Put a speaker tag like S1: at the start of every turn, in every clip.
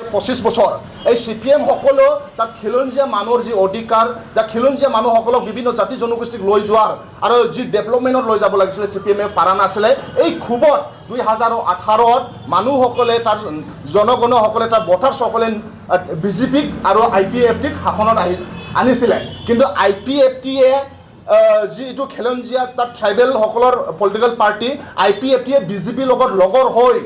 S1: 25 বছৰ এই CPM সকলো তাত খিলঞ্জীয়া মানুহৰ যি অধিকাৰ যা খিলঞ্জীয়া মানুহসকলক বিভিন্ন জাতি জনগোষ্ঠীক লৈ যোৱাৰ আৰু যি ডেভেলপমেণ্টত লৈ যাব লাগিছিলে CPM পাৰা নাছিলে এই ক্ষোভত 2018ত মানুহসকলে তাৰ জনগণসকলে তাৰ ভোটাৰসকলে BJPক আৰু IPFটিক শাসনত আনিছিলে কিন্তু IPFটিয়ে যিটো খিলঞ্জীয়া তাত ট্ৰাইবেল সকলৰ পলিটিকেল পাৰ্টি IPFটিয়ে BJPৰ লগত লগৰ হৈ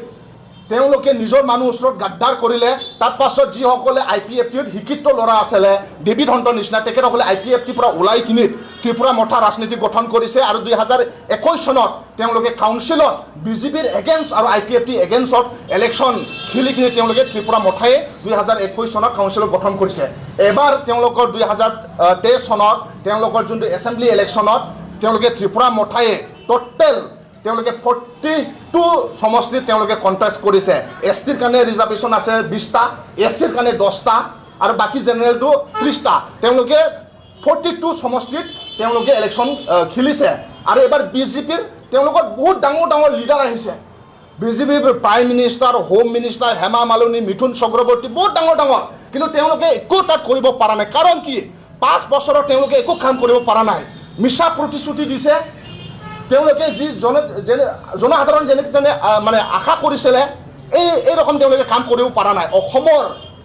S1: তেওঁলোকে নিজৰ মানুহ ওচৰত গাদ্দাৰ কৰিলে তাৰ পাছত যিসকলে IPFটিত শিক্ষিত ল'ৰা আছিলে ডেভিড হণ্টৰ নিচিনা তেখেতসকলে IPFটিৰ পৰা ওলাই কিনি ত্ৰিপুৰা মঠা ৰাজনীতি গঠন কৰিছে আৰু 2021 চনত তেওঁলোকে কাউন্সিলত BJPৰ এগেইনষ্ট আৰু IPFটি এগেইনষ্টত ইলেকশ্যন খেলি কিনি তেওঁলোকে ত্ৰিপুৰা মঠাই 2021 চনত কাউন্সিলত গঠন কৰিছে এবাৰ তেওঁলোকৰ 2023 চনত তেওঁলোকৰ যোনটো এছেম্বলি ইলেকশ্যনত তেওঁলোকে ত্ৰিপুৰা মঠাই টোটেল তেওঁলোকে 42 সমষ্টিত তেওঁলোকে কণ্টেষ্ট কৰিছে STৰ কাৰণে ৰিজাৰ্ভেশ্যন আছে 20টা SCৰ কাৰণে 10টা আৰু বাকি জেনেৰেলটো 30টা তেওঁলোকে 42 সমষ্টিত তেওঁলোকে ইলেকশ্যন খেলিছে আৰু এবাৰ BJPৰ তেওঁলোকৰ বহুত ডাঙৰ ডাঙৰ লিডাৰ আহিছে BJPৰ prime minister home minister Hema Malini Mithun Chakraborty বহুত ডাঙৰ ডাঙৰ কিন্তু তেওঁলোকে একো তাত কৰিব পৰা নাই কাৰণ কি 5 বছৰত তেওঁলোকে একো কাম কৰিব পৰা নাই মিছা প্ৰতিশ্ৰুতি দিছে তেওঁলোকে যি জনসাধাৰণ যেনে মানে আশা কৰিছিলে এই ৰকম তেওঁলোকে কাম কৰিব পৰা নাই অসমৰ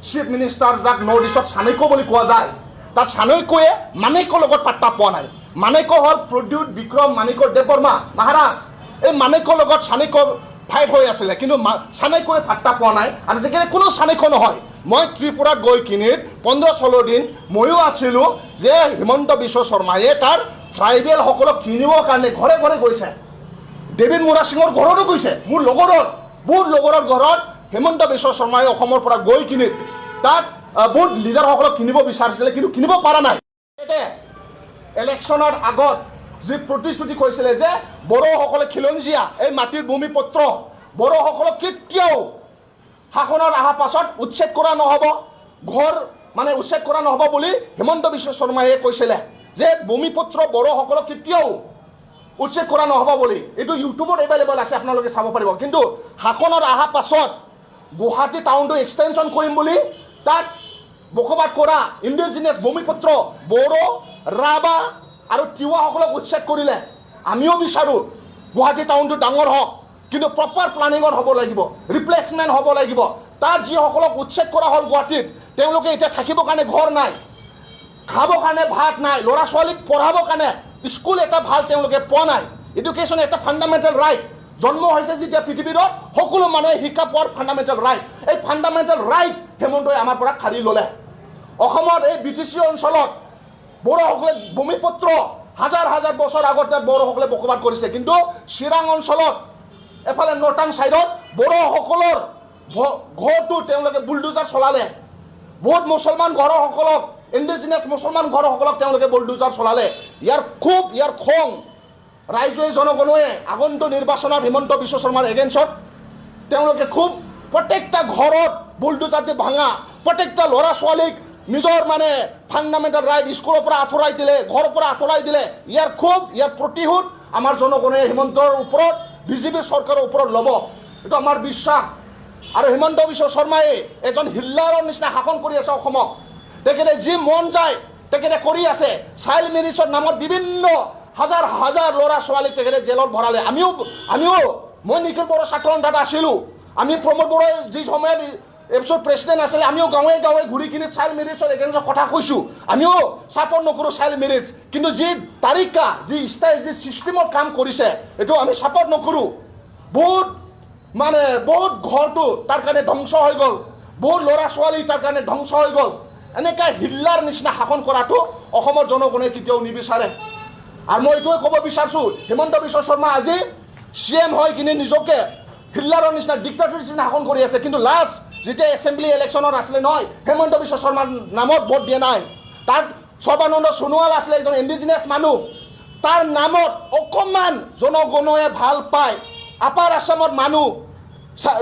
S1: চিফ মিনিষ্টাৰ যাক নৰ্থ ইষ্টত চাণক্য বুলি কোৱা যায় তাত চাণক্যয়ে মাণিকৰ লগত পাত্তা পোৱা নাই মাণিক হ'ল প্ৰদ্যুৎ বিক্ৰম মাণিকৰ দেৱবৰ্মা মহাৰাজ এই মাণিকৰ লগত চাণক্য ফাইট হৈ আছিলে কিন্তু চাণক্যয়ে পাত্তা পোৱা নাই আৰু তেখেতে কোনো চাণক্য নহয় মই ত্ৰিপুৰাত গৈ কিনি 15-16 দিন ময়ো আছিলোঁ যে হিমন্ত বিশ্ব শৰ্মায়ে তাৰ ট্ৰাইবেল সকলক কিনিবৰ কাৰণে ঘৰে ঘৰে গৈছে ডেভিড মুৰা সিঙৰ ঘৰতো গৈছে মোৰ বহুত লগৰৰ ঘৰত হিমন্ত বিশ্ব শৰ্মাই অসমৰ পৰা গৈ কিনি তাত বহুত লিডাৰসকলক কিনিব বিচাৰিছিলে কিন্তু কিনিব পৰা নাই ইলেকশ্যনৰ আগত যি প্ৰতিশ্ৰুতি কৈছিলে যে বড়োসকলে খিলঞ্জীয়া এই মাটিৰ ভূমিপত্ৰ বড়োসকলক কেতিয়াও শাসনত অহাৰ পাছত উচ্ছেদ কৰা নহ'ব ঘৰ মানে উচ্ছেদ কৰা নহ'ব বুলি হিমন্ত বিশ্ব শৰ্মায়ে কৈছিলে যে ভূমিপত্ৰ বড়োসকলক কেতিয়াও উচ্ছেদ কৰা নহ'ব বুলি এইটো ইউটিউবত এভেইলেবল আছে আপোনালোকে চাব পাৰিব কিন্তু শাসনত অহাৰ পাছত গুৱাহাটী টাউনটো এক্সটেনশ্যন কৰিম বুলি তাত বসবাস কৰা ইণ্ডিজিনিয়াছ ভূমিপত্ৰ বড়ো ৰাভা আৰু তিৱাসকলক উচ্ছেদ কৰিলে আমিও বিচাৰোঁ গুৱাহাটী টাউনটো ডাঙৰ হওক কিন্তু প্ৰপাৰ প্লানিঙত হ'ব লাগিব ৰিপ্লেচমেণ্ট হ'ব লাগিব তাত যিসকলক উচ্ছেদ কৰা হ'ল গুৱাহাটীত তেওঁলোকে এতিয়া থাকিবৰ কাৰণে ঘৰ নাই খাবৰ কাৰণে ভাত নাই ল'ৰা ছোৱালীক পঢ়াবৰ কাৰণে স্কুল এটা ভাল তেওঁলোকে পোৱা নাই এডুকেশ্যন এটা ফাণ্ডামেণ্টেল ৰাইট জন্ম হৈছে যেতিয়া পৃথিৱীত সকলো মানুহে শিক্ষা পোৱাৰ ফাণ্ডামেণ্টেল ৰাইট এই ফাণ্ডামেণ্টেল ৰাইট হেমন্তই আমাৰ পৰা কাঢ়ি ল'লে অসমত এই BTC অঞ্চলত বড়োসকলে ভূমিপত্ৰ হাজাৰ হাজাৰ বছৰ আগতে বড়োসকলে বসবাস কৰিছে কিন্তু চিৰাং অঞ্চলত এফালে নৰ্থাৰ্ণ ছাইডত বড়োসকলৰ ঘৰটো তেওঁলোকে বুলডোজাৰ চলালে বহুত মুছলমান ঘৰসকলক ইণ্ডিজিনিয়াছ মুছলমান ঘৰসকলক তেওঁলোকে বুলডোজাৰ চলালে ইয়াৰ খং ৰাইজে জনগণে আগন্তুক নিৰ্বাচনত হিমন্ত বিশ্ব শৰ্মাৰ এগেইনষ্টত তেওঁলোকে খুব প্ৰত্যেকটা ঘৰত বুলডোজাৰ দি ভাঙা প্ৰত্যেকটা ল'ৰা ছোৱালীক নিজৰ মানে ফাণ্ডামেণ্টেল ৰাইট স্কুলৰ পৰা আঁতৰাই দিলে ঘৰৰ পৰা আঁতৰাই দিলে ইয়াৰ প্ৰতিশোধ আমাৰ জনগণে হিমন্তৰ ওপৰত BJP চৰকাৰৰ ওপৰত ল'ব এইটো আমাৰ বিশ্বাস আৰু হিমন্ত বিশ্ব শৰ্মাই এজন হিটলাৰৰ নিচিনা শাসন কৰি আছে অসমক তেখেতে যি মন যায় তেখেতে কৰি আছে চাইল্ড মেৰিজৰ নামত বিভিন্ন হাজাৰ হাজাৰ ল'ৰা ছোৱালীক তেখেতে জেলত ভৰালে আমিও মই নিখিল বড়ো ছাত্ৰ সন্থাত আছিলোঁ আমি প্ৰমোদ বড়োই যি সময়ত এপিছত প্ৰেচিডেণ্ট আছিলে আমিও গাঁৱে গাঁৱে ঘূৰি কিনি চাইল্ড মেৰিজৰ এগেইনষ্টত কথা কৈছোঁ আমিও ছাপৰ্ট নকৰোঁ চাইল্ড মেৰিজ কিন্তু যি তাৰিকা যি ষ্টাইল যি ছিষ্টেমত কাম কৰিছে এইটো আমি ছাপৰ্ট নকৰোঁ বহুত ঘৰটো তাৰ কাৰণে ধ্বংস হৈ গ'ল বহুত ল'ৰা ছোৱালী তাৰ কাৰণে ধ্বংস হৈ গ'ল এনেকুৱা হিটলাৰ নিচিনা শাসন কৰাটো অসমৰ জনগণে কেতিয়াও নিবিচাৰে আৰু মই এইটোৱে ক'ব বিচাৰিছোঁ হিমন্ত বিশ্ব শৰ্মা আজি CM হৈ কিনি নিজকে হিটলাৰৰ নিচিনা ডিক্টাটৰ নিচিনা শাসন কৰি আছে কিন্তু লাষ্ট যেতিয়া এছেম্বলি ইলেকশ্যনত আছিলে নহয় হিমন্ত বিশ্ব শৰ্মাৰ নামত ভোট দিয়া নাই তাত সৰ্বানন্দ সোণোৱাল আছিলে এজন ইণ্ডিজিনিয়াছ মানুহ তাৰ নামত অকণমান জনগণে ভাল পায় আপাৰ আছামত মানুহ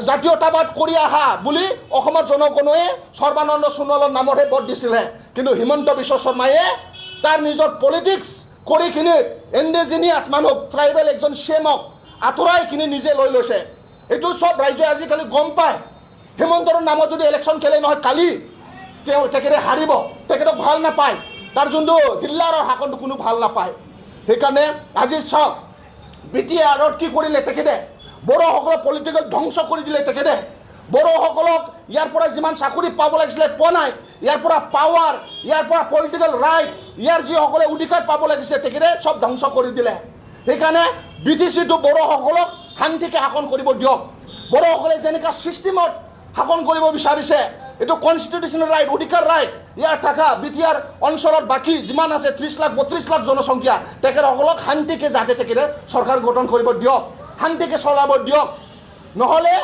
S1: জাতীয়তাবাদ কৰি আহা বুলি অসমৰ জনগণে সৰ্বানন্দ সোণোৱালৰ নামতহে ভোট দিছিলে কিন্তু হিমন্ত বিশ্ব শৰ্মায়ে তাৰ নিজৰ পলিটিক্স কৰি কিনি ইণ্ডিজিনিয়াছ মানুহ ট্ৰাইবেল একজন CMক আঁতৰাই কিনি নিজে লৈ লৈছে এইটো সব ৰাইজে আজিকালি গম পায় হেমন্তৰ নামত যদি ইলেকশ্যন খেলে নহয় কালি তেখেতে হাৰিব, তেখেতক ভাল নাপায়, তাৰ যোনটো হিল্লাৰৰ শাসনটো কোনো ভাল নাপায়। সেইকাৰণে আজি চাওক BTR কি কৰিলে তেখেতে, বড়োসকলক পলিটিকেল ধ্বংস কৰি দিলে তেখেতে, বড়োসকলক ইয়াৰ পৰা যিমান চাকৰি পাব লাগিছিলে পোৱা নাই, ইয়াৰ পৰা পাৱাৰ, ইয়াৰ পৰা পলিটিকেল ৰাইট, ইয়াৰ যিসকলে অধিকাৰ পাব লাগিছে তেখেতে চব ধ্বংস কৰি দিলে। সেইকাৰণে BTCটো বড়োসকলক শান্তিকে শাসন কৰিব দিয়ক। বড়োসকলে যেনেকুৱা ছিষ্টেমত শাসন কৰিব বিচাৰিছে, এইটো কনষ্টিটিউচনেল ৰাইট, অধিকাৰ ৰাইট, ইয়াৰ থকা BTR অঞ্চলত বাকী যিমান আছে 30 লাখ 32 লাখ জনসংখ্যা, তেখেতসকলক শান্তিকে যাতে তেখেতে চৰকাৰ গঠন কৰিব দিয়ক, শান্তিকে চলাব দিয়ক। নহ'লে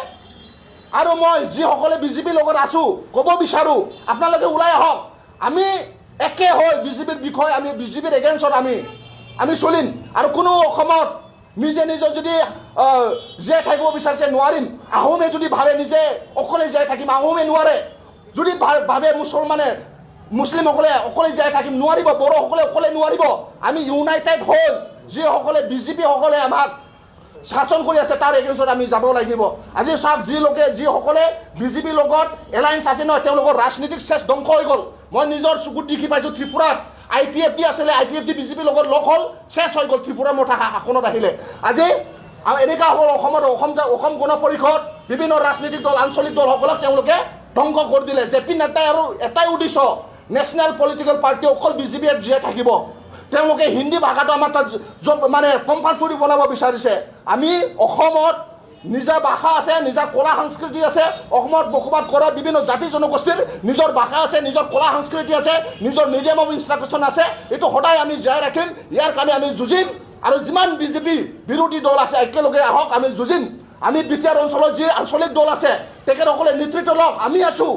S1: আৰু মই যিসকলে BJPৰ লগত আছোঁ ক'ব বিচাৰোঁ, আপোনালোকে ওলাই আহক, আমি একে হৈ BJPৰ বিষয়ে, আমি BJPৰ এগেইনষ্টত আমি চলিম। আৰু কোনো অসমত নিজে নিজৰ যদি জীয়াই থাকিব বিচাৰিছে নোৱাৰিম। আহোমে যদি ভাবে নিজে অকলে জীয়াই থাকিম, আহোমে নোৱাৰে। যদি ভাবে মুছলিমসকলে অকলে জীয়াই থাকিম, নোৱাৰিব। বড়োসকলে অকলে নোৱাৰিব। আমি ইউনাইটেড হৈ যিসকলে BJPসকলে আমাক শাসন কৰি আছে তাৰ এগেইনষ্টত আমি যাব লাগিব। আজি চাওক যিসকলে BJPৰ লগত এলায়েন্স আছে নহয়, তেওঁলোকৰ ৰাজনীতিক শেষ ধ্বংস হৈ গ'ল। মই নিজৰ চকুত দেখি পাইছোঁ ত্ৰিপুৰাত IPFD আছিলে, IPFD BJPৰ লগত লগ হ'ল, শেষ হৈ গ'ল ত্ৰিপুৰাৰ মঠা শাসনত আহিলে। আজি এনেকুৱা হ'ল অসম গণ পৰিষদ, বিভিন্ন ৰাজনৈতিক দল, আঞ্চলিক দলসকলক তেওঁলোকে ধ্বংস কৰি দিলে। JP নাড্ডাই আৰু এটাই উদ্দেশ্য, নেশ্যনেল পলিটিকেল পাৰ্টি অকল BJP জীয়াই থাকিব। তেওঁলোকে হিন্দী ভাষাটো আমাৰ তাত মানে কম্পালচৰি বনাব বিচাৰিছে। আমি অসমত নিজা ভাষা আছে, নিজা কলা সংস্কৃতি আছে, অসমত বসবাস কৰা বিভিন্ন জাতি জনগোষ্ঠীৰ নিজৰ ভাষা আছে, নিজৰ কলা সংস্কৃতি আছে, নিজৰ মিডিয়াম অফ ইনষ্ট্ৰাকশ্যন আছে। এইটো সদায় আমি জীয়াই ৰাখিম, ইয়াৰ কাৰণে আমি যুঁজিম। আৰু যিমান BJP বিৰোধী দল আছে একেলগে আহক, আমি যুঁজিম। আমি BTR অঞ্চলত যি আঞ্চলিক দল আছে তেখেতসকলে নেতৃত্ব লওক, আমি আছোঁ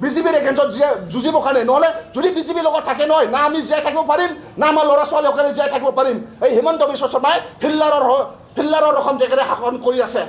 S1: BJPৰ এগেইনষ্টত যুঁজিবৰ কাৰণে। নহ'লে যদি BJPৰ লগত থাকে নহয়, না আমি জীয়াই থাকিব পাৰিম, না আমাৰ ল'ৰা ছোৱালীসকলে জীয়াই থাকিব পাৰিম। এই হিমন্ত বিশ্ব শৰ্মাই হিল্লাৰৰ ৰকম তেখেতে শাসন কৰি আছে।